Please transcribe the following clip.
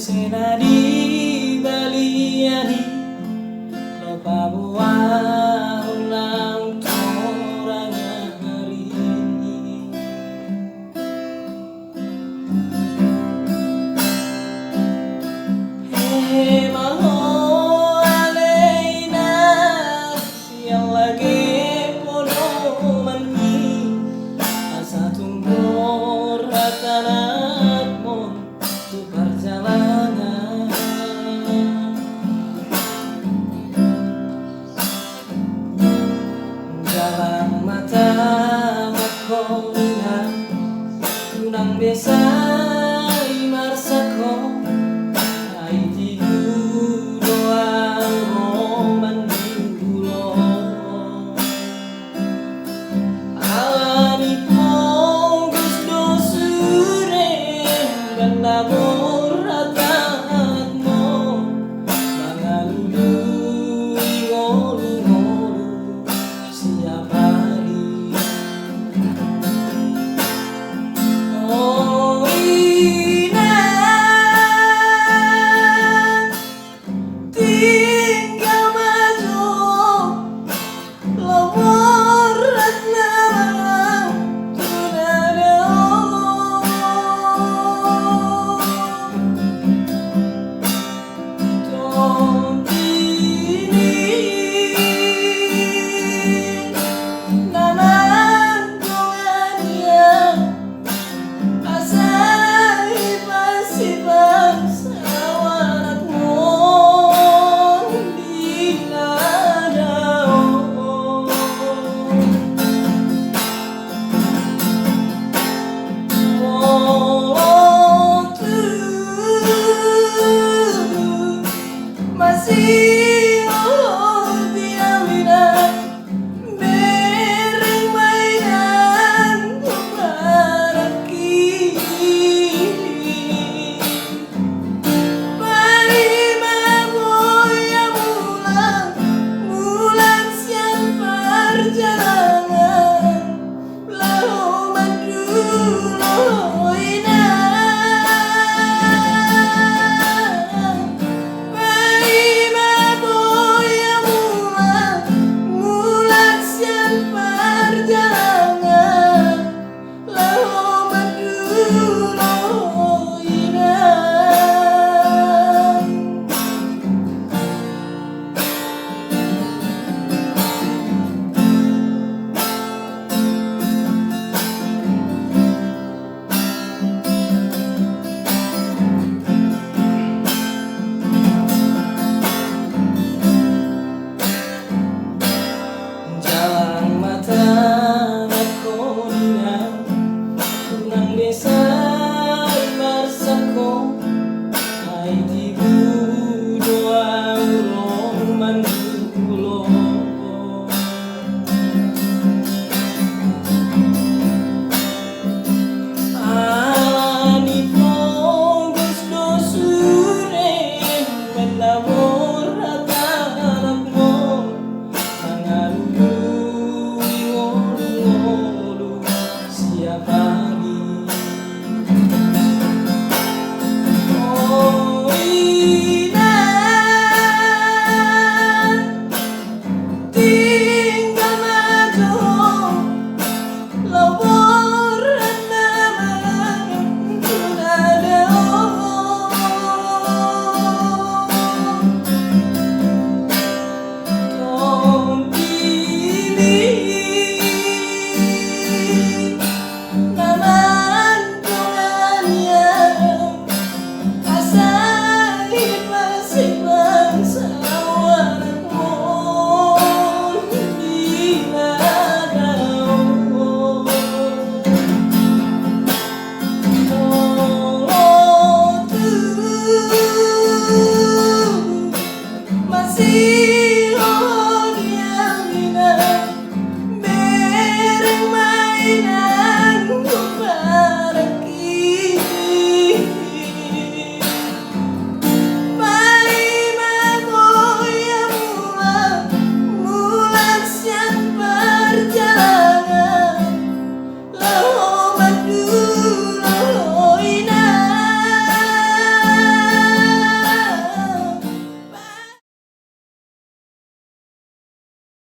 Sena di baliani lo Papua ulang toranya hari he maho aleina siang lagi podo mani asa tumbur ratanatmu tu perjalanan dalam mata aku lihat tunang desa Marsako ai tigu doang roman dulo alani ponggus dosure benamur ratatmo mangalulu ngolu-ngolu siap hari oh ina tinggal maju lowor ratna tunada tontini nanan kongania asai pasipan sawanatmu di nadao oh tu masih diaminan bereng mainan pergi Marima boya mulan siang perjalanan lau mandulo Marima boya mulan siang perjalanan lau mandulo jalan mata aku lihat tunang desa Marsako ai tigu doa roman dulo alani ponggus dosure menamur ratanatmu mangalulu ngolu-ngolu siap hari oh ina tinggal maju lowor nama tunada tontini nanan kongania asai pasipan sawanatmu di nadao oh tu masih